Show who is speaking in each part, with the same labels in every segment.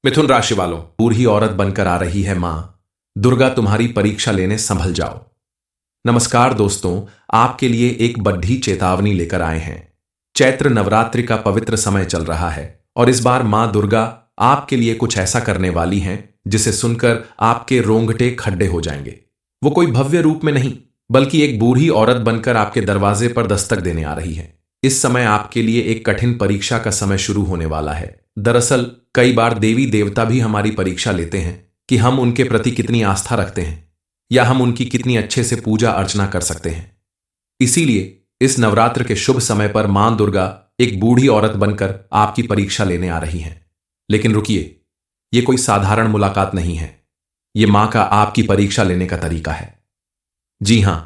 Speaker 1: मिथुन राशि वालों, बूढ़ी औरत बनकर आ रही है मां दुर्गा तुम्हारी परीक्षा लेने, संभल जाओ। नमस्कार दोस्तों, आपके लिए एक बड़ी चेतावनी लेकर आए हैं। चैत्र नवरात्रि का पवित्र समय चल रहा है और इस बार मां दुर्गा आपके लिए कुछ ऐसा करने वाली हैं जिसे सुनकर आपके रोंगटे खड्डे हो जाएंगे। वो कोई भव्य रूप में नहीं, बल्कि एक बूढ़ी औरत बनकर आपके दरवाजे पर दस्तक देने आ रही है। इस समय आपके लिए एक कठिन परीक्षा का समय शुरू होने वाला है। दरअसल कई बार देवी देवता भी हमारी परीक्षा लेते हैं कि हम उनके प्रति कितनी आस्था रखते हैं या हम उनकी कितनी अच्छे से पूजा अर्चना कर सकते हैं। इसीलिए इस नवरात्र के शुभ समय पर मां दुर्गा एक बूढ़ी औरत बनकर आपकी परीक्षा लेने आ रही हैं। लेकिन रुकिए, ये कोई साधारण मुलाकात नहीं है। ये मां का आपकी परीक्षा लेने का तरीका है। जी हां,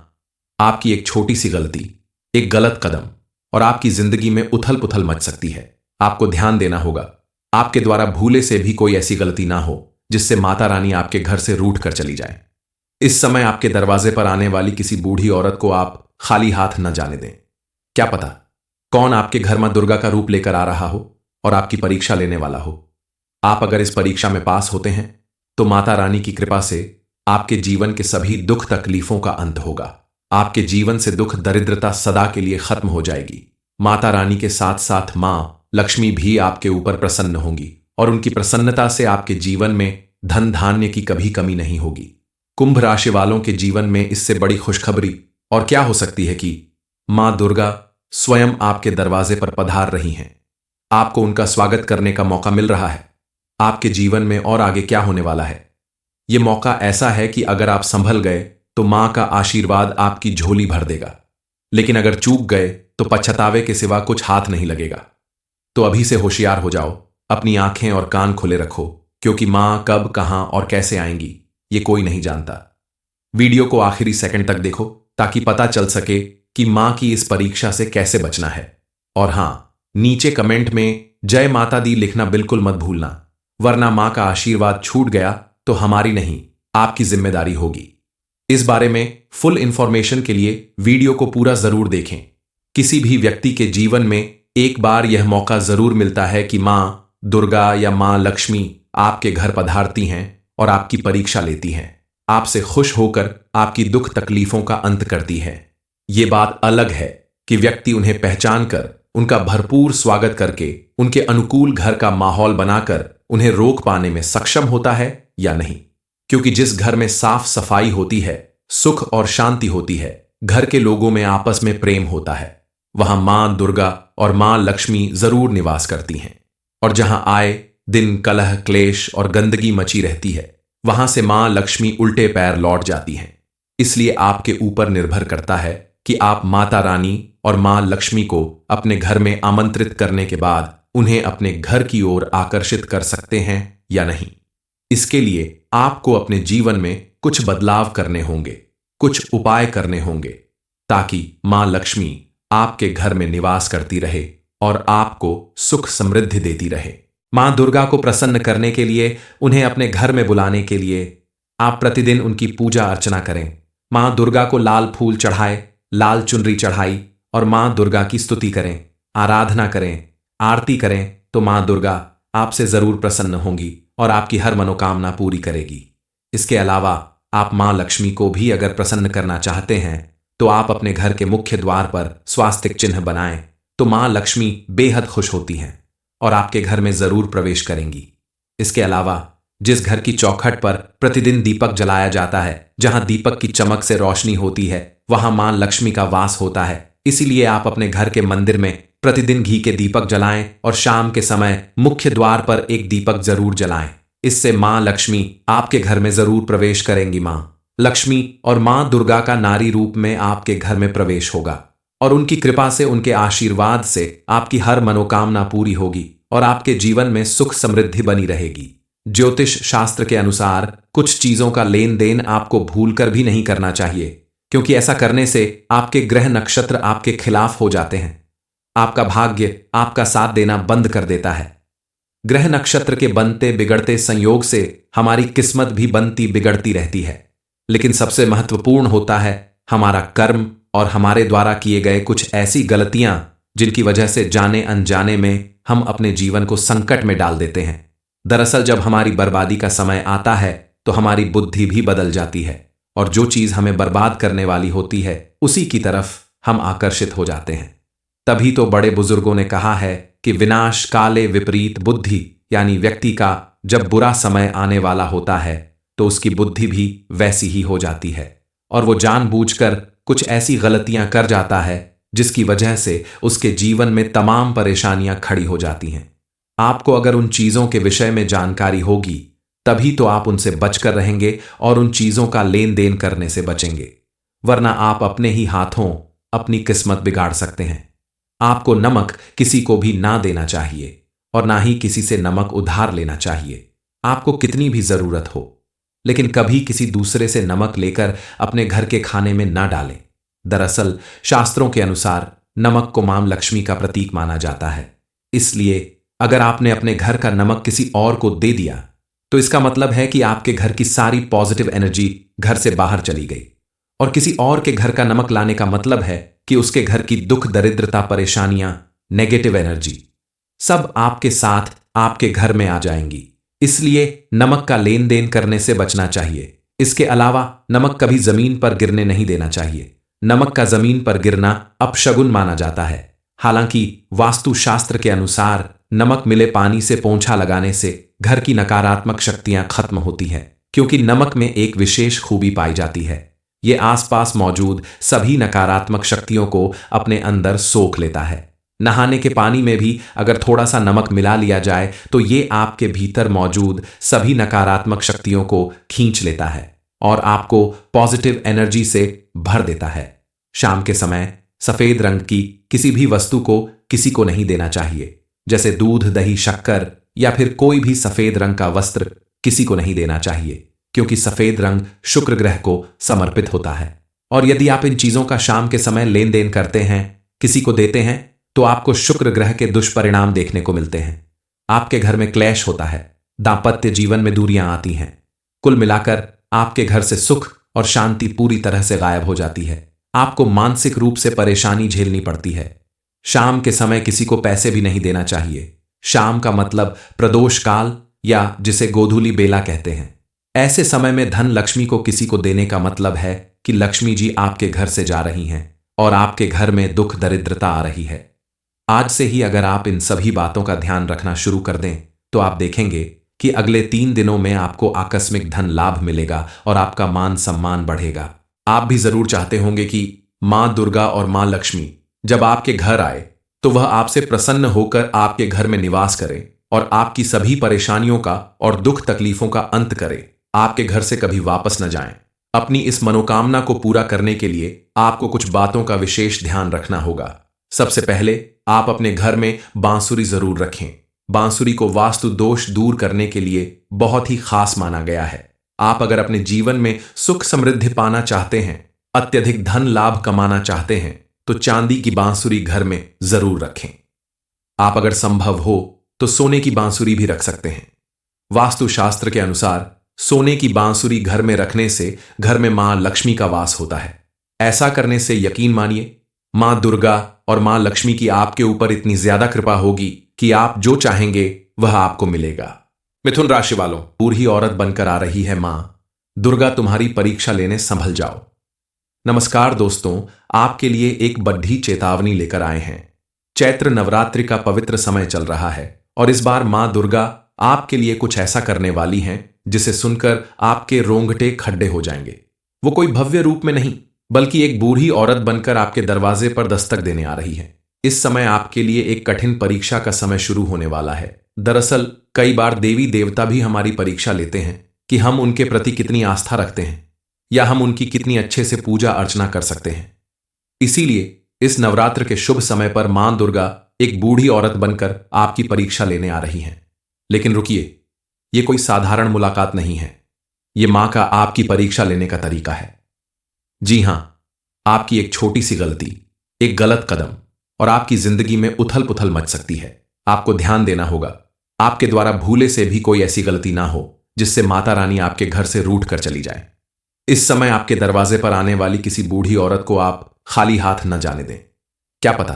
Speaker 1: आपकी एक छोटी सी गलती, एक गलत कदम और आपकी जिंदगी में उथल पुथल मच सकती है। आपको ध्यान देना होगा, आपके द्वारा भूले से भी कोई ऐसी गलती ना हो जिससे माता रानी आपके घर से रूठ कर चली जाए। इस समय आपके दरवाजे पर आने वाली किसी बूढ़ी औरत को आप खाली हाथ न जाने दें। क्या पता कौन आपके घर मां दुर्गा का रूप लेकर आ रहा हो और आपकी परीक्षा लेने वाला हो। आप अगर इस परीक्षा में पास होते हैं तो माता रानी की कृपा से आपके जीवन के सभी दुख तकलीफों का अंत होगा। आपके जीवन से दुख दरिद्रता सदा के लिए खत्म हो जाएगी। माता रानी के साथ साथ मां लक्ष्मी भी आपके ऊपर प्रसन्न होंगी और उनकी प्रसन्नता से आपके जीवन में धन धान्य की कभी कमी नहीं होगी। कुंभ राशि वालों के जीवन में इससे बड़ी खुशखबरी और क्या हो सकती है कि मां दुर्गा स्वयं आपके दरवाजे पर पधार रही हैं। आपको उनका स्वागत करने का मौका मिल रहा है। आपके जीवन में और आगे क्या होने वाला है, यह मौका ऐसा है कि अगर आप संभल गए तो मां का आशीर्वाद आपकी झोली भर देगा, लेकिन अगर चूक गए तो पछतावे के सिवा कुछ हाथ नहीं लगेगा। तो अभी से होशियार हो जाओ, अपनी आंखें और कान खुले रखो, क्योंकि मां कब, कहां और कैसे आएंगी ये कोई नहीं जानता। वीडियो को आखिरी सेकंड तक देखो ताकि पता चल सके कि मां की इस परीक्षा से कैसे बचना है। और हां, नीचे कमेंट में जय माता दी लिखना बिल्कुल मत भूलना, वरना मां का आशीर्वाद छूट गया तो हमारी नहीं, आपकी जिम्मेदारी होगी। इस बारे में फुल इंफॉर्मेशन के लिए वीडियो को पूरा जरूर देखें। किसी भी व्यक्ति के जीवन में एक बार यह मौका जरूर मिलता है कि मां दुर्गा या मां लक्ष्मी आपके घर पधारती हैं और आपकी परीक्षा लेती हैं, आपसे खुश होकर आपकी दुख तकलीफों का अंत करती हैं। ये बात अलग है कि व्यक्ति उन्हें पहचान कर उनका भरपूर स्वागत करके उनके अनुकूल घर का माहौल बनाकर उन्हें रोक पाने में सक्षम होता है या नहीं। क्योंकि जिस घर में साफ सफाई होती है, सुख और शांति होती है, घर के लोगों में आपस में प्रेम होता है, वहां मां दुर्गा और मां लक्ष्मी जरूर निवास करती हैं। और जहां आए दिन कलह क्लेश और गंदगी मची रहती है, वहां से मां लक्ष्मी उल्टे पैर लौट जाती हैं। इसलिए आपके ऊपर निर्भर करता है कि आप माता रानी और मां लक्ष्मी को अपने घर में आमंत्रित करने के बाद उन्हें अपने घर की ओर आकर्षित कर सकते हैं या नहीं। इसके लिए आपको अपने जीवन में कुछ बदलाव करने होंगे, कुछ उपाय करने होंगे, ताकि मां लक्ष्मी आपके घर में निवास करती रहे और आपको सुख समृद्धि देती रहे। मां दुर्गा को प्रसन्न करने के लिए, उन्हें अपने घर में बुलाने के लिए आप प्रतिदिन उनकी पूजा अर्चना करें। मां दुर्गा को लाल फूल चढ़ाए, लाल चुनरी चढ़ाई और मां दुर्गा की स्तुति करें, आराधना करें, आरती करें तो मां दुर्गा आपसे जरूर प्रसन्न होंगी और आपकी हर मनोकामना पूरी करेगी। इसके अलावा आप मां लक्ष्मी को भी अगर प्रसन्न करना चाहते हैं तो आप अपने घर के मुख्य द्वार पर स्वास्तिक चिन्ह बनाएं, तो मां लक्ष्मी बेहद खुश होती हैं और आपके घर में जरूर प्रवेश करेंगी। इसके अलावा जिस घर की चौखट पर प्रतिदिन दीपक जलाया जाता है, जहां दीपक की चमक से रोशनी होती है, वहां मां लक्ष्मी का वास होता है। इसीलिए आप अपने घर के मंदिर में प्रतिदिन घी के दीपक जलाएं और शाम के समय मुख्य द्वार पर एक दीपक जरूर जलाएं। इससे मां लक्ष्मी आपके घर में जरूर प्रवेश करेंगी। मां लक्ष्मी और मां दुर्गा का नारी रूप में आपके घर में प्रवेश होगा और उनकी कृपा से, उनके आशीर्वाद से आपकी हर मनोकामना पूरी होगी और आपके जीवन में सुख समृद्धि बनी रहेगी। ज्योतिष शास्त्र के अनुसार कुछ चीजों का लेन देन आपको भूलकर भी नहीं करना चाहिए, क्योंकि ऐसा करने से आपके ग्रह नक्षत्र आपके खिलाफ हो जाते हैं। आपका भाग्य आपका साथ देना बंद कर देता है। ग्रह नक्षत्र के बनते बिगड़ते संयोग से हमारी किस्मत भी बनती बिगड़ती रहती है, लेकिन सबसे महत्वपूर्ण होता है हमारा कर्म और हमारे द्वारा किए गए कुछ ऐसी गलतियां जिनकी वजह से जाने अनजाने में हम अपने जीवन को संकट में डाल देते हैं। दरअसल जब हमारी बर्बादी का समय आता है तो हमारी बुद्धि भी बदल जाती है और जो चीज हमें बर्बाद करने वाली होती है उसी की तरफ हम आकर्षित हो जाते हैं। तभी तो बड़े बुजुर्गों ने कहा है कि विनाश काले विपरीत बुद्धि, यानी व्यक्ति का जब बुरा समय आने वाला होता है तो उसकी बुद्धि भी वैसी ही हो जाती है और वो जानबूझकर कुछ ऐसी गलतियां कर जाता है जिसकी वजह से उसके जीवन में तमाम परेशानियां खड़ी हो जाती हैं। आपको अगर उन चीजों के विषय में जानकारी होगी तभी तो आप उनसे बचकर रहेंगे और उन चीजों का लेन देन करने से बचेंगे, वरना आप अपने ही हाथों अपनी किस्मत बिगाड़ सकते हैं। आपको नमक किसी को भी ना देना चाहिए और ना ही किसी से नमक उधार लेना चाहिए, आपको कितनी भी जरूरत हो, लेकिन कभी किसी दूसरे से नमक लेकर अपने घर के खाने में ना डालें। दरअसल शास्त्रों के अनुसार नमक को मां लक्ष्मी का प्रतीक माना जाता है, इसलिए अगर आपने अपने घर का नमक किसी और को दे दिया तो इसका मतलब है कि आपके घर की सारी पॉजिटिव एनर्जी घर से बाहर चली गई, और किसी और के घर का नमक लाने का मतलब है कि उसके घर की दुख दरिद्रता परेशानियां नेगेटिव एनर्जी सब आपके साथ आपके घर में आ जाएंगी। इसलिए नमक का लेन देन करने से बचना चाहिए। इसके अलावा नमक कभी जमीन पर गिरने नहीं देना चाहिए। नमक का जमीन पर गिरना अपशगुन माना जाता है। हालांकि वास्तुशास्त्र के अनुसार नमक मिले पानी से पोंछा लगाने से घर की नकारात्मक शक्तियां खत्म होती हैं, क्योंकि नमक में एक विशेष खूबी पाई जाती है, ये आसपास मौजूद सभी नकारात्मक शक्तियों को अपने अंदर सोख लेता है। नहाने के पानी में भी अगर थोड़ा सा नमक मिला लिया जाए तो ये आपके भीतर मौजूद सभी नकारात्मक शक्तियों को खींच लेता है और आपको पॉजिटिव एनर्जी से भर देता है। शाम के समय सफेद रंग की किसी भी वस्तु को किसी को नहीं देना चाहिए, जैसे दूध, दही, शक्कर या फिर कोई भी सफेद रंग का वस्त्र किसी को नहीं देना चाहिए, क्योंकि सफेद रंग शुक्र ग्रह को समर्पित होता है। और यदि आप इन चीजों का शाम के समय लेन देन करते हैं, किसी को देते हैं, तो आपको शुक्र ग्रह के दुष्परिणाम देखने को मिलते हैं। आपके घर में क्लेश होता है, दांपत्य जीवन में दूरियां आती हैं। कुल मिलाकर आपके घर से सुख और शांति पूरी तरह से गायब हो जाती है। आपको मानसिक रूप से परेशानी झेलनी पड़ती है। शाम के समय किसी को पैसे भी नहीं देना चाहिए। शाम का मतलब प्रदोष काल या जिसे गोधूली बेला कहते हैं। ऐसे समय में धन लक्ष्मी को किसी को देने का मतलब है कि लक्ष्मी जी आपके घर से जा रही हैं और आपके घर में दुख दरिद्रता आ रही है। आज से ही अगर आप इन सभी बातों का ध्यान रखना शुरू कर दें तो आप देखेंगे कि अगले 3 दिनों में आपको आकस्मिक धन लाभ मिलेगा और आपका मान सम्मान बढ़ेगा। आप भी जरूर चाहते होंगे कि मां दुर्गा और मां लक्ष्मी जब आपके घर आए तो वह आपसे प्रसन्न होकर आपके घर में निवास करें और आपकी सभी परेशानियों का और दुख तकलीफों का अंत करें, आपके घर से कभी वापस न जाएं। अपनी इस मनोकामना को पूरा करने के लिए आपको कुछ बातों का विशेष ध्यान रखना होगा। सबसे पहले आप अपने घर में बांसुरी जरूर रखें। बांसुरी को वास्तु दोष दूर करने के लिए बहुत ही खास माना गया है। आप अगर अपने जीवन में सुख समृद्धि पाना चाहते हैं, अत्यधिक धन लाभ कमाना चाहते हैं, तो चांदी की बांसुरी घर में जरूर रखें। आप अगर संभव हो तो सोने की बांसुरी भी रख सकते हैं। वास्तुशास्त्र के अनुसार सोने की बांसुरी घर में रखने से घर में मां लक्ष्मी का वास होता है। ऐसा करने से यकीन मानिए मां दुर्गा और मां लक्ष्मी की आपके ऊपर इतनी ज्यादा कृपा होगी कि आप जो चाहेंगे वह आपको मिलेगा। मिथुन राशि वालों, बूढ़ी औरत बनकर आ रही है मां दुर्गा तुम्हारी परीक्षा लेने, संभल जाओ। नमस्कार दोस्तों, आपके लिए एक बड़ी चेतावनी लेकर आए हैं। चैत्र नवरात्रि का पवित्र समय चल रहा है और इस बार मां दुर्गा आपके लिए कुछ ऐसा करने वाली हैं जिसे सुनकर आपके रोंगटे खड्डे हो जाएंगे। वो कोई भव्य रूप में नहीं बल्कि एक बूढ़ी औरत बनकर आपके दरवाजे पर दस्तक देने आ रही है। इस समय आपके लिए एक कठिन परीक्षा का समय शुरू होने वाला है। दरअसल कई बार देवी देवता भी हमारी परीक्षा लेते हैं कि हम उनके प्रति कितनी आस्था रखते हैं या हम उनकी कितनी अच्छे से पूजा अर्चना कर सकते हैं। इसीलिए इस नवरात्र के शुभ समय पर मां दुर्गा एक बूढ़ी औरत बनकर आपकी परीक्षा लेने आ रही हैं। लेकिन रुकिए, यह कोई साधारण मुलाकात नहीं है। यह मां का आपकी परीक्षा लेने का तरीका है। जी हां, आपकी एक छोटी सी गलती, एक गलत कदम और आपकी जिंदगी में उथल पुथल मच सकती है। आपको ध्यान देना होगा, आपके द्वारा भूले से भी कोई ऐसी गलती ना हो जिससे माता रानी आपके घर से रूठ कर चली जाए। इस समय आपके दरवाजे पर आने वाली किसी बूढ़ी औरत को आप खाली हाथ न जाने दें। क्या पता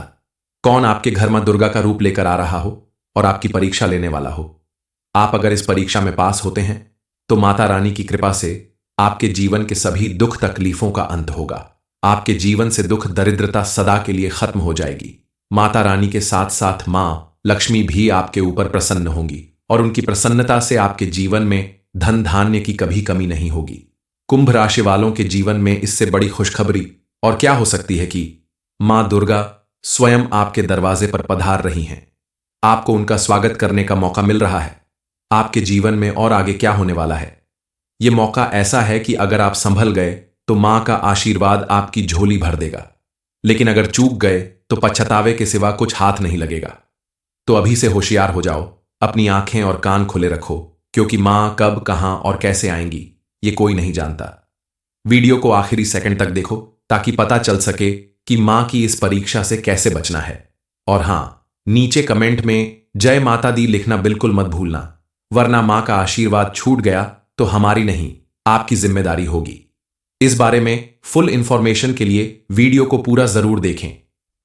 Speaker 1: कौन आपके घर मां दुर्गा का रूप लेकर आ रहा हो और आपकी परीक्षा लेने वाला हो। आप अगर इस परीक्षा में पास होते हैं तो माता रानी की कृपा से आपके जीवन के सभी दुख तकलीफों का अंत होगा। आपके जीवन से दुख दरिद्रता सदा के लिए खत्म हो जाएगी। माता रानी के साथ साथ मां लक्ष्मी भी आपके ऊपर प्रसन्न होंगी और उनकी प्रसन्नता से आपके जीवन में धन धान्य की कभी कमी नहीं होगी। कुंभ राशि वालों के जीवन में इससे बड़ी खुशखबरी और क्या हो सकती है कि मां दुर्गा स्वयं आपके दरवाजे पर पधार रही हैं। आपको उनका स्वागत करने का मौका मिल रहा है। आपके जीवन में और आगे क्या होने वाला है, यह मौका ऐसा है कि अगर आप संभल गए तो मां का आशीर्वाद आपकी झोली भर देगा, लेकिन अगर चूक गए तो पछतावे के सिवा कुछ हाथ नहीं लगेगा। तो अभी से होशियार हो जाओ, अपनी आंखें और कान खुले रखो, क्योंकि मां कब कहां और कैसे आएंगी ये कोई नहीं जानता। वीडियो को आखिरी सेकंड तक देखो ताकि पता चल सके कि मां की इस परीक्षा से कैसे बचना है। और हां, नीचे कमेंट में जय माता दी लिखना बिल्कुल मत भूलना, वरना मां का आशीर्वाद छूट गया तो हमारी नहीं आपकी जिम्मेदारी होगी। इस बारे में फुल इंफॉर्मेशन के लिए वीडियो को पूरा जरूर देखें।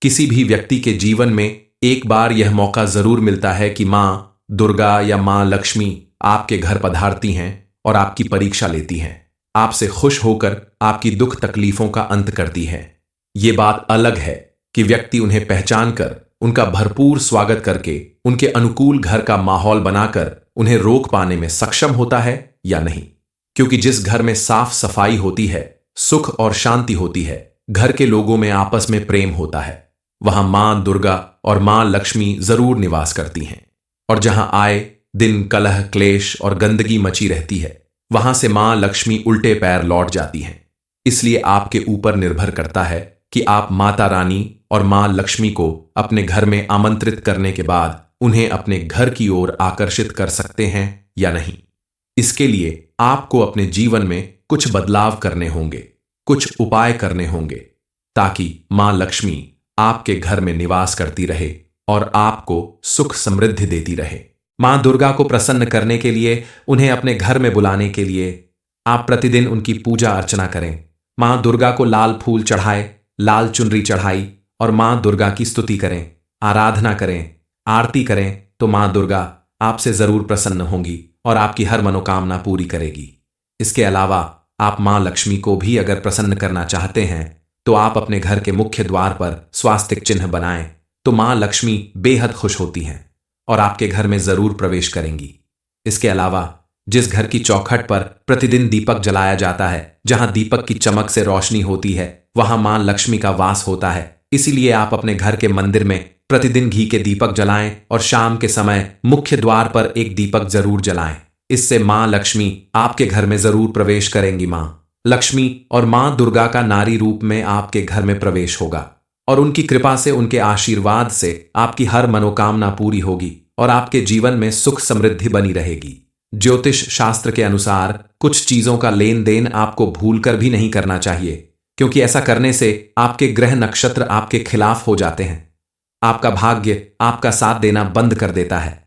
Speaker 1: किसी भी व्यक्ति के जीवन में एक बार यह मौका जरूर मिलता है कि मां दुर्गा या मां लक्ष्मी आपके घर पधारती हैं और आपकी परीक्षा लेती हैं, आपसे खुश होकर आपकी दुख तकलीफों का अंत करती है। ये बात अलग है कि व्यक्ति उन्हें पहचान कर उनका भरपूर स्वागत करके उनके अनुकूल घर का माहौल बनाकर उन्हें रोक पाने में सक्षम होता है या नहीं। क्योंकि जिस घर में साफ सफाई होती है, सुख और शांति होती है, घर के लोगों में आपस में प्रेम होता है, वहां मां दुर्गा और मां लक्ष्मी जरूर निवास करती हैं। और जहां आए दिन कलह क्लेश और गंदगी मची रहती है, वहां से मां लक्ष्मी उल्टे पैर लौट जाती हैं। इसलिए आपके ऊपर निर्भर करता है कि आप माता रानी और मां लक्ष्मी को अपने घर में आमंत्रित करने के बाद उन्हें अपने घर की ओर आकर्षित कर सकते हैं या नहीं। इसके लिए आपको अपने जीवन में कुछ बदलाव करने होंगे, कुछ उपाय करने होंगे, ताकि मां लक्ष्मी आपके घर में निवास करती रहे और आपको सुख समृद्धि देती रहे। मां दुर्गा को प्रसन्न करने के लिए, उन्हें अपने घर में बुलाने के लिए आप प्रतिदिन उनकी पूजा अर्चना करें। मां दुर्गा को लाल फूल चढ़ाए, लाल चुनरी चढ़ाई और मां दुर्गा की स्तुति करें, आराधना करें, आरती करें, तो मां दुर्गा आपसे जरूर प्रसन्न होंगी और आपकी हर मनोकामना पूरी करेगी। इसके अलावा आप मां लक्ष्मी को भी अगर प्रसन्न करना चाहते हैं तो आप अपने घर के मुख्य द्वार पर स्वास्तिक चिन्ह बनाएं, तो मां लक्ष्मी बेहद खुश होती हैं और आपके घर में जरूर प्रवेश करेंगी। इसके अलावा जिस घर की चौखट पर प्रतिदिन दीपक जलाया जाता है, जहां दीपक की चमक से रोशनी होती है, वहां मां लक्ष्मी का वास होता है। इसीलिए आप अपने घर के मंदिर में प्रतिदिन घी के दीपक जलाएं और शाम के समय मुख्य द्वार पर एक दीपक जरूर जलाएं। इससे मां लक्ष्मी आपके घर में जरूर प्रवेश करेंगी। मां लक्ष्मी और मां दुर्गा का नारी रूप में आपके घर में प्रवेश होगा और उनकी कृपा से, उनके आशीर्वाद से आपकी हर मनोकामना पूरी होगी और आपके जीवन में सुख समृद्धि बनी रहेगी। ज्योतिष शास्त्र के अनुसार कुछ चीजों का लेन देन आपको भूलकर भी नहीं करना चाहिए, क्योंकि ऐसा करने से आपके ग्रह नक्षत्र आपके खिलाफ हो जाते हैं। आपका भाग्य आपका साथ देना बंद कर देता है।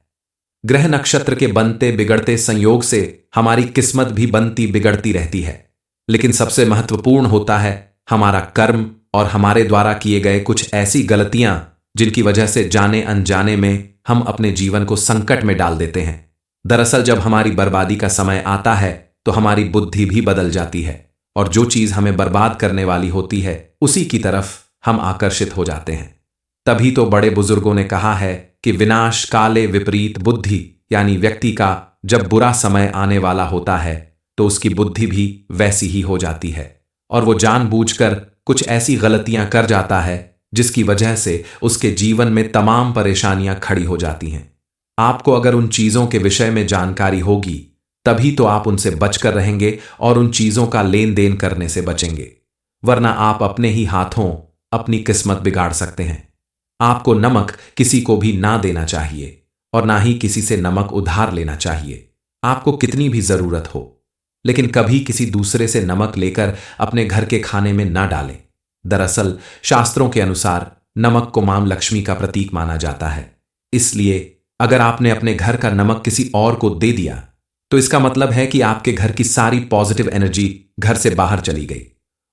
Speaker 1: ग्रह नक्षत्र के बनते बिगड़ते संयोग से हमारी किस्मत भी बनती बिगड़ती रहती है, लेकिन सबसे महत्वपूर्ण होता है हमारा कर्म और हमारे द्वारा किए गए कुछ ऐसी गलतियां जिनकी वजह से जाने अनजाने में हम अपने जीवन को संकट में डाल देते हैं। दरअसल जब हमारी बर्बादी का समय आता है तो हमारी बुद्धि भी बदल जाती है और जो चीज हमें बर्बाद करने वाली होती है उसी की तरफ हम आकर्षित हो जाते हैं। तभी तो बड़े बुजुर्गों ने कहा है कि विनाश काले विपरीत बुद्धि, यानी व्यक्ति का जब बुरा समय आने वाला होता है तो उसकी बुद्धि भी वैसी ही हो जाती है और वो जानबूझकर कुछ ऐसी गलतियां कर जाता है जिसकी वजह से उसके जीवन में तमाम परेशानियां खड़ी हो जाती हैं। आपको अगर उन चीजों के विषय में जानकारी होगी तभी तो आप उनसे बचकर रहेंगे और उन चीजों का लेन देन करने से बचेंगे, वरना आप अपने ही हाथों अपनी किस्मत बिगाड़ सकते हैं। आपको नमक किसी को भी ना देना चाहिए और ना ही किसी से नमक उधार लेना चाहिए, आपको कितनी भी जरूरत हो, लेकिन कभी किसी दूसरे से नमक लेकर अपने घर के खाने में ना डालें। दरअसल शास्त्रों के अनुसार नमक को मां लक्ष्मी का प्रतीक माना जाता है। इसलिए अगर आपने अपने घर का नमक किसी और को दे दिया तो इसका मतलब है कि आपके घर की सारी पॉजिटिव एनर्जी घर से बाहर चली गई,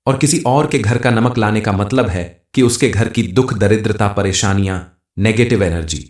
Speaker 1: और किसी और के घर का नमक लाने का मतलब है कि उसके घर की दुख दरिद्रता परेशानियां नेगेटिव एनर्जी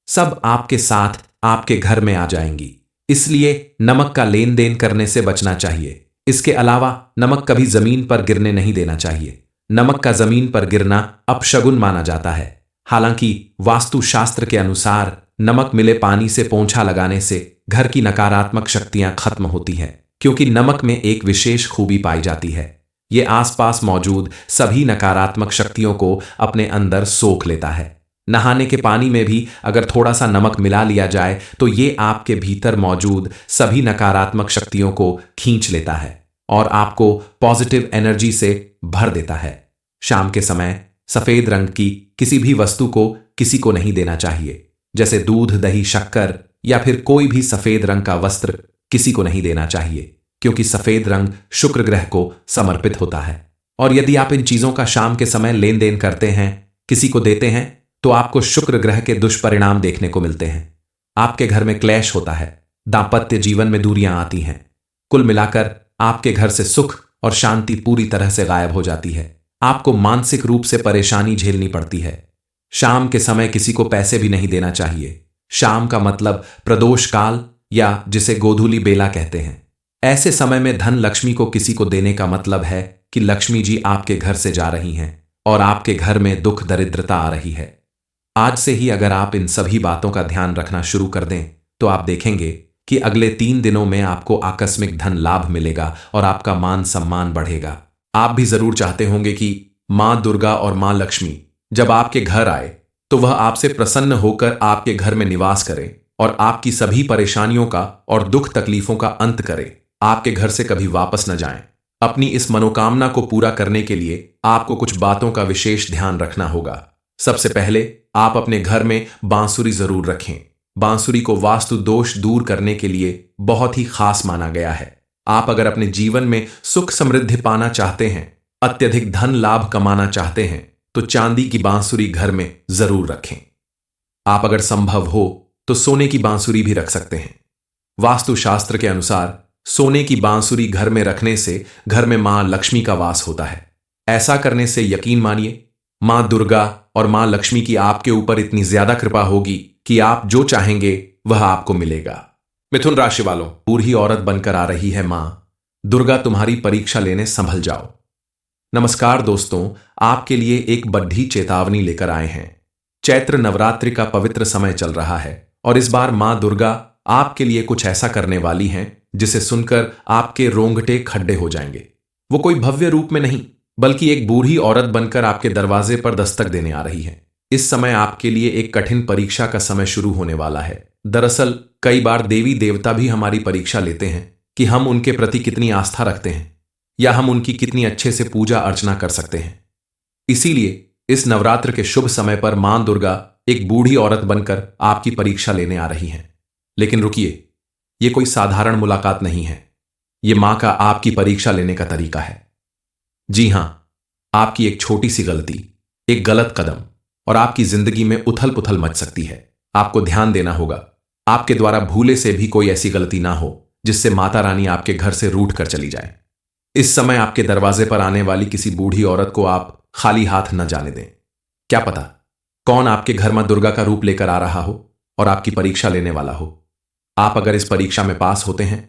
Speaker 1: सब आपके साथ आपके घर में आ जाएंगी इसलिए नमक का लेन देन करने से बचना चाहिए। इसके अलावा नमक कभी जमीन पर गिरने नहीं देना चाहिए। नमक का जमीन पर गिरना अपशगुन माना जाता है। हालांकि वास्तुशास्त्र के अनुसार नमक मिले पानी से पोंछा लगाने से घर की नकारात्मक शक्तियां खत्म होती हैं, क्योंकि नमक में एक विशेष खूबी पाई जाती है। ये आसपास मौजूद सभी नकारात्मक शक्तियों को अपने अंदर सोख लेता है। नहाने के पानी में भी अगर थोड़ा सा नमक मिला लिया जाए तो ये आपके भीतर मौजूद सभी नकारात्मक शक्तियों को खींच लेता है और आपको पॉजिटिव एनर्जी से भर देता है। शाम के समय सफेद रंग की किसी भी वस्तु को किसी को नहीं देना चाहिए, जैसे दूध, दही, शक्कर या फिर कोई भी सफेद रंग का वस्त्र किसी को नहीं देना चाहिए, क्योंकि सफेद रंग शुक्र ग्रह को समर्पित होता है। और यदि आप इन चीजों का शाम के समय लेन देन करते हैं, किसी को देते हैं, तो आपको शुक्र ग्रह के दुष्परिणाम देखने को मिलते हैं। आपके घर में क्लेश होता है, दांपत्य जीवन में दूरियां आती हैं। कुल मिलाकर आपके घर से सुख और शांति पूरी तरह से गायब हो जाती है। आपको मानसिक रूप से परेशानी झेलनी पड़ती है। शाम के समय किसी को पैसे भी नहीं देना चाहिए। शाम का मतलब प्रदोष काल या जिसे गोधूली बेला कहते हैं। ऐसे समय में धन लक्ष्मी को किसी को देने का मतलब है कि लक्ष्मी जी आपके घर से जा रही हैं और आपके घर में दुख दरिद्रता आ रही है। आज से ही अगर आप इन सभी बातों का ध्यान रखना शुरू कर दें तो आप देखेंगे कि अगले 3 दिनों में आपको आकस्मिक धन लाभ मिलेगा और आपका मान सम्मान बढ़ेगा। आप भी जरूर चाहते होंगे कि मां दुर्गा और मां लक्ष्मी जब आपके घर आए तो वह आपसे प्रसन्न होकर आपके घर में निवास करें और आपकी सभी परेशानियों का और दुख तकलीफों का अंत करें, आपके घर से कभी वापस न जाएं। अपनी इस मनोकामना को पूरा करने के लिए आपको कुछ बातों का विशेष ध्यान रखना होगा। सबसे पहले आप अपने घर में बांसुरी जरूर रखें। बांसुरी को वास्तु दोष दूर करने के लिए बहुत ही खास माना गया है। आप अगर अपने जीवन में सुख समृद्धि पाना चाहते हैं, अत्यधिक धन लाभ कमाना चाहते हैं, तो चांदी की बांसुरी घर में जरूर रखें। आप अगर संभव हो तो सोने की बांसुरी भी रख सकते हैं। वास्तुशास्त्र के अनुसार सोने की बांसुरी घर में रखने से घर में मां लक्ष्मी का वास होता है। ऐसा करने से यकीन मानिए मां दुर्गा और मां लक्ष्मी की आपके ऊपर इतनी ज्यादा कृपा होगी कि आप जो चाहेंगे वह आपको मिलेगा। मिथुन राशि वालों, बूढ़ी औरत बनकर आ रही है मां दुर्गा तुम्हारी परीक्षा लेने, संभल जाओ। नमस्कार दोस्तों, आपके लिए एक बड़ी चेतावनी लेकर आए हैं। चैत्र नवरात्रि का पवित्र समय चल रहा है और इस बार मां दुर्गा आपके लिए कुछ ऐसा करने वाली हैं जिसे सुनकर आपके रोंगटे खड्डे हो जाएंगे। वो कोई भव्य रूप में नहीं बल्कि एक बूढ़ी औरत बनकर आपके दरवाजे पर दस्तक देने आ रही है। इस समय आपके लिए एक कठिन परीक्षा का समय शुरू होने वाला है। दरअसल कई बार देवी देवता भी हमारी परीक्षा लेते हैं कि हम उनके प्रति कितनी आस्था रखते हैं या हम उनकी कितनी अच्छे से पूजा अर्चना कर सकते हैं। इसीलिए इस नवरात्र के शुभ समय पर मां दुर्गा एक बूढ़ी औरत बनकर आपकी परीक्षा लेने आ रही हैं। लेकिन रुकिए, ये कोई साधारण मुलाकात नहीं है। ये मां का आपकी परीक्षा लेने का तरीका है। जी हां, आपकी एक छोटी सी गलती, एक गलत कदम और आपकी जिंदगी में उथल पुथल मच सकती है। आपको ध्यान देना होगा, आपके द्वारा भूले से भी कोई ऐसी गलती ना हो जिससे माता रानी आपके घर से रूठ कर चली जाए। इस समय आपके दरवाजे पर आने वाली किसी बूढ़ी औरत को आप खाली हाथ न जाने दें। क्या पता कौन आपके घर मां दुर्गा का रूप लेकर आ रहा हो और आपकी परीक्षा लेने वाला हो। आप अगर इस परीक्षा में पास होते हैं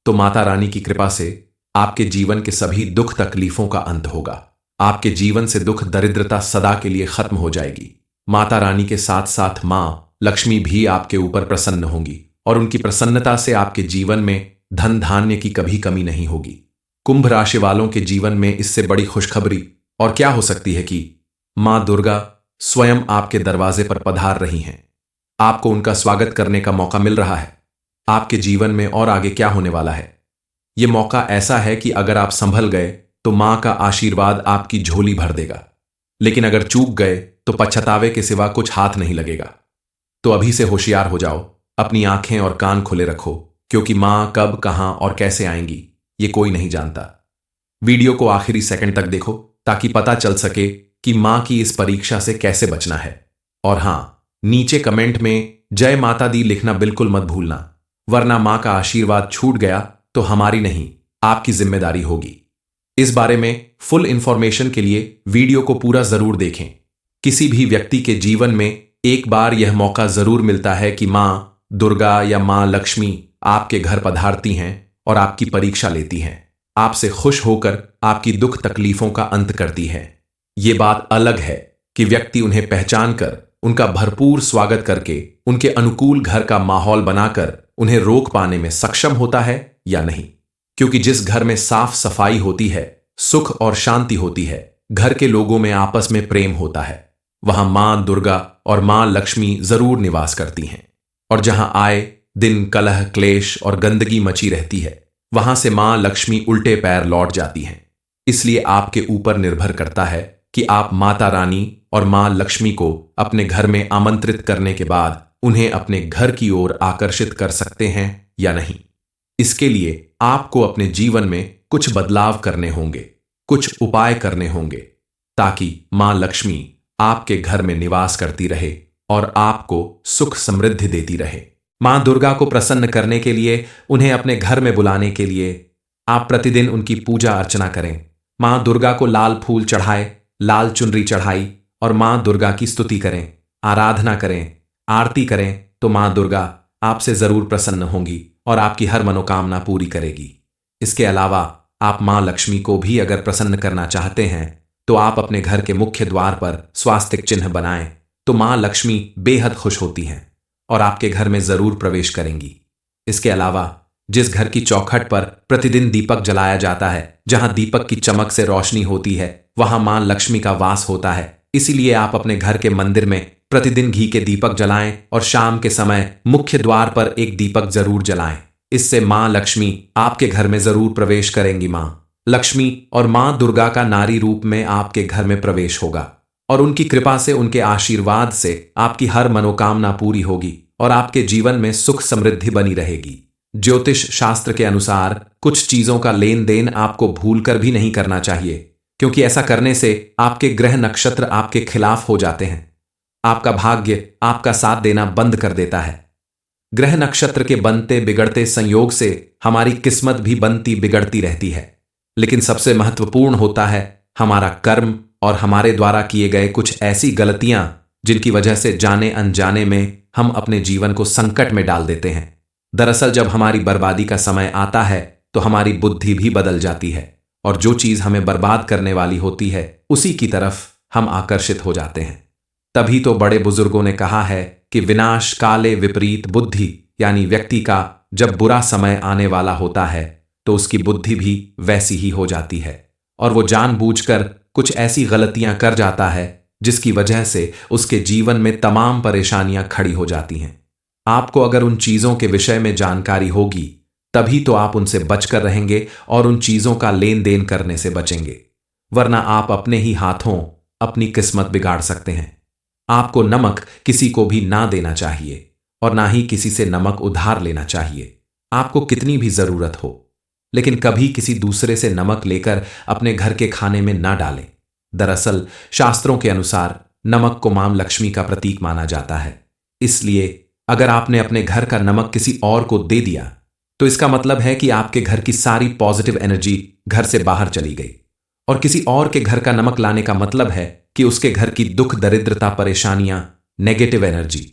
Speaker 1: तो माता रानी की कृपा से आपके जीवन के सभी दुख तकलीफों का अंत होगा। आपके जीवन से दुख दरिद्रता सदा के लिए खत्म हो जाएगी। माता रानी के साथ साथ मां लक्ष्मी भी आपके ऊपर प्रसन्न होंगी और उनकी प्रसन्नता से आपके जीवन में धन धान्य की कभी कमी नहीं होगी। कुंभ राशि वालों के जीवन में इससे बड़ी खुशखबरी और क्या हो सकती है कि मां दुर्गा स्वयं आपके दरवाजे पर पधार रही हैं। आपको उनका स्वागत करने का मौका मिल रहा है। आपके जीवन में और आगे क्या होने वाला है, यह मौका ऐसा है कि अगर आप संभल गए तो मां का आशीर्वाद आपकी झोली भर देगा, लेकिन अगर चूक गए तो पछतावे के सिवा कुछ हाथ नहीं लगेगा। तो अभी से होशियार हो जाओ, अपनी आंखें और कान खुले रखो, क्योंकि मां कब, कहां और कैसे आएंगी ये कोई नहीं जानता। वीडियो को आखिरी सेकंड तक देखो ताकि पता चल सके कि मां की इस परीक्षा से कैसे बचना है। और हां, नीचे कमेंट में जय माता दी लिखना बिल्कुल मत भूलना, वरना मां का आशीर्वाद छूट गया तो हमारी नहीं आपकी जिम्मेदारी होगी। इस बारे में फुल इंफॉर्मेशन के लिए वीडियो को पूरा जरूर देखें। किसी भी व्यक्ति के जीवन में एक बार यह मौका जरूर मिलता है कि मां दुर्गा या मां लक्ष्मी आपके घर पधारती हैं और आपकी परीक्षा लेती हैं, आपसे खुश होकर आपकी दुख तकलीफों का अंत करती हैं। ये बात अलग है कि व्यक्ति उन्हें पहचान कर उनका भरपूर स्वागत करके उनके अनुकूल घर का माहौल बनाकर उन्हें रोक पाने में सक्षम होता है या नहीं। क्योंकि जिस घर में साफ सफाई होती है, सुख और शांति होती है, घर के लोगों में आपस में प्रेम होता है, वहां मां दुर्गा और मां लक्ष्मी जरूर निवास करती हैं। और जहां आए दिन कलह क्लेश और गंदगी मची रहती है, वहां से मां लक्ष्मी उल्टे पैर लौट जाती हैं। इसलिए आपके ऊपर निर्भर करता है कि आप माता रानी और मां लक्ष्मी को अपने घर में आमंत्रित करने के बाद उन्हें अपने घर की ओर आकर्षित कर सकते हैं या नहीं। इसके लिए आपको अपने जीवन में कुछ बदलाव करने होंगे, कुछ उपाय करने होंगे, ताकि मां लक्ष्मी आपके घर में निवास करती रहे और आपको सुख समृद्धि देती रहे। मां दुर्गा को प्रसन्न करने के लिए, उन्हें अपने घर में बुलाने के लिए आप प्रतिदिन उनकी पूजा अर्चना करें। मां दुर्गा को लाल फूल चढ़ाए, लाल चुनरी चढ़ाई और मां दुर्गा की स्तुति करें, आराधना करें, आरती करें, तो मां दुर्गा आपसे जरूर प्रसन्न होंगी और आपकी हर मनोकामना पूरी करेगी। इसके अलावा आप मां लक्ष्मी को भी अगर प्रसन्न करना चाहते हैं तो आप अपने घर के मुख्य द्वार पर स्वास्तिक चिन्ह बनाएं, तो मां लक्ष्मी बेहद खुश होती हैं और आपके घर में जरूर प्रवेश करेंगी। इसके अलावा जिस घर की चौखट पर प्रतिदिन दीपक जलाया जाता है, जहां दीपक की चमक से रोशनी होती है, वहां मां लक्ष्मी का वास होता है। इसीलिए आप अपने घर के मंदिर में प्रतिदिन घी के दीपक जलाएं और शाम के समय मुख्य द्वार पर एक दीपक जरूर जलाएं। इससे मां लक्ष्मी आपके घर में जरूर प्रवेश करेंगी। मां लक्ष्मी और मां दुर्गा का नारी रूप में आपके घर में प्रवेश होगा और उनकी कृपा से, उनके आशीर्वाद से आपकी हर मनोकामना पूरी होगी और आपके जीवन में सुख समृद्धि बनी रहेगी। ज्योतिष शास्त्र के अनुसार कुछ चीजों का लेन देन आपको भूलकर भी नहीं करना चाहिए, क्योंकि ऐसा करने से आपके ग्रह नक्षत्र आपके खिलाफ हो जाते हैं। आपका भाग्य आपका साथ देना बंद कर देता है। ग्रह नक्षत्र के बनते बिगड़ते संयोग से हमारी किस्मत भी बनती बिगड़ती रहती है। लेकिन सबसे महत्वपूर्ण होता है हमारा कर्म और हमारे द्वारा किए गए कुछ ऐसी गलतियां जिनकी वजह से जाने अनजाने में हम अपने जीवन को संकट में डाल देते हैं। दरअसल जब हमारी बर्बादी का समय आता है तो हमारी बुद्धि भी बदल जाती है और जो चीज हमें बर्बाद करने वाली होती है उसी की तरफ हम आकर्षित हो जाते हैं। तभी तो बड़े बुजुर्गों ने कहा है कि विनाश काले विपरीत बुद्धि, यानी व्यक्ति का जब बुरा समय आने वाला होता है तो उसकी बुद्धि भी वैसी ही हो जाती है और वो जानबूझकर कुछ ऐसी गलतियां कर जाता है जिसकी वजह से उसके जीवन में तमाम परेशानियां खड़ी हो जाती हैं। आपको अगर उन चीजों के विषय में जानकारी होगी तभी तो आप उनसे बचकर रहेंगे और उन चीजों का लेन देन करने से बचेंगे, वरना आप अपने ही हाथों अपनी किस्मत बिगाड़ सकते हैं। आपको नमक किसी को भी ना देना चाहिए और ना ही किसी से नमक उधार लेना चाहिए, आपको कितनी भी जरूरत हो, लेकिन कभी किसी दूसरे से नमक लेकर अपने घर के खाने में ना डालें। दरअसल शास्त्रों के अनुसार नमक को मां लक्ष्मी का प्रतीक माना जाता है। इसलिए अगर आपने अपने घर का नमक किसी और को दे दिया तो इसका मतलब है कि आपके घर की सारी पॉजिटिव एनर्जी घर से बाहर चली गई, और किसी और के घर का नमक लाने का मतलब है कि उसके घर की दुख दरिद्रता परेशानियां नेगेटिव एनर्जी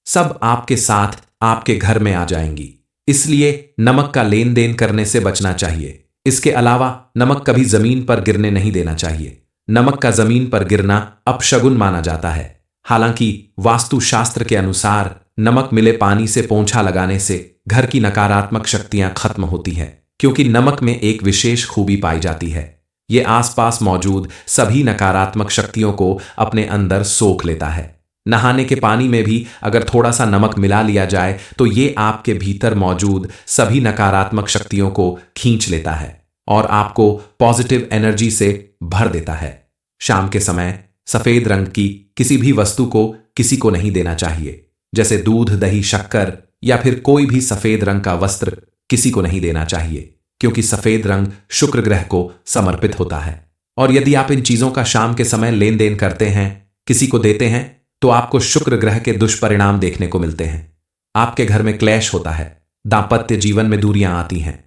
Speaker 1: सब आपके साथ आपके घर में आ जाएंगी। इसलिए नमक का लेन देन करने से बचना चाहिए। इसके अलावा नमक कभी जमीन पर गिरने नहीं देना चाहिए। नमक का जमीन पर गिरना अपशगुन माना जाता है। हालांकि वास्तुशास्त्र के अनुसार नमक मिले पानी से पोंछा लगाने से घर की नकारात्मक शक्तियां खत्म होती हैं, क्योंकि नमक में एक विशेष खूबी पाई जाती है, ये आसपास मौजूद सभी नकारात्मक शक्तियों को अपने अंदर सोख लेता है। नहाने के पानी में भी अगर थोड़ा सा नमक मिला लिया जाए तो ये आपके भीतर मौजूद सभी नकारात्मक शक्तियों को खींच लेता है और आपको पॉजिटिव एनर्जी से भर देता है। शाम के समय सफेद रंग की किसी भी वस्तु को किसी को नहीं देना चाहिए, जैसे दूध दही शक्कर या फिर कोई भी सफेद रंग का वस्त्र किसी को नहीं देना चाहिए, क्योंकि सफेद रंग शुक्र ग्रह को समर्पित होता है। और यदि आप इन चीजों का शाम के समय लेन देन करते हैं, किसी को देते हैं, तो आपको शुक्र ग्रह के दुष्परिणाम देखने को मिलते हैं। आपके घर में क्लेश होता है, दांपत्य जीवन में दूरियां आती हैं।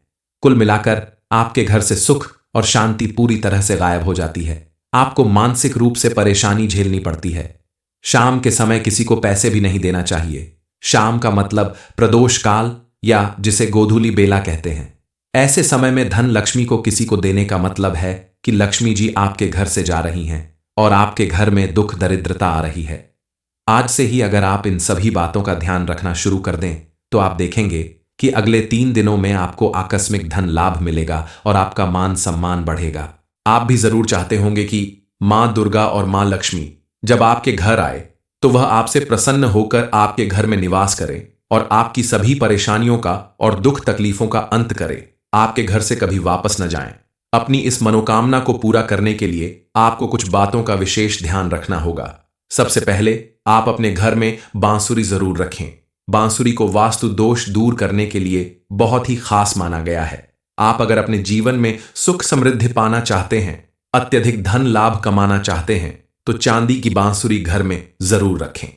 Speaker 1: कुल मिलाकर आपके घर से सुख और शांति पूरी तरह से गायब हो जाती है। आपको मानसिक रूप से परेशानी झेलनी पड़ती है। शाम के समय किसी को पैसे भी नहीं देना चाहिए। शाम का मतलब प्रदोष काल या जिसे गोधूली बेला कहते हैं। ऐसे समय में धन लक्ष्मी को किसी को देने का मतलब है कि लक्ष्मी जी आपके घर से जा रही हैं और आपके घर में दुख दरिद्रता आ रही है। आज से ही अगर आप इन सभी बातों का ध्यान रखना शुरू कर दें तो आप देखेंगे कि अगले 3 दिनों में आपको आकस्मिक धन लाभ मिलेगा और आपका मान सम्मान बढ़ेगा। आप भी जरूर चाहते होंगे कि मां दुर्गा और मां लक्ष्मी जब आपके घर आए तो वह आपसे प्रसन्न होकर आपके घर में निवास करें और आपकी सभी परेशानियों का और दुख तकलीफों का अंत करें, आपके घर से कभी वापस न जाएं। अपनी इस मनोकामना को पूरा करने के लिए आपको कुछ बातों का विशेष ध्यान रखना होगा। सबसे पहले आप अपने घर में बांसुरी जरूर रखें। बांसुरी को वास्तु दोष दूर करने के लिए बहुत ही खास माना गया है। आप अगर अपने जीवन में सुख समृद्धि पाना चाहते हैं, अत्यधिक धन लाभ कमाना चाहते हैं, तो चांदी की बांसुरी घर में जरूर रखें।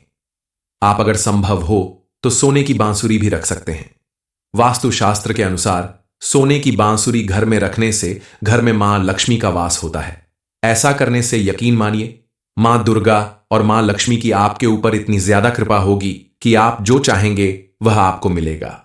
Speaker 1: आप अगर संभव हो तो सोने की बांसुरी भी रख सकते हैं। वास्तुशास्त्र के अनुसार सोने की बांसुरी घर में रखने से घर में मां लक्ष्मी का वास होता है। ऐसा करने से यकीन मानिए मां दुर्गा और मां लक्ष्मी की आपके ऊपर इतनी ज्यादा कृपा होगी कि आप जो चाहेंगे वह आपको मिलेगा।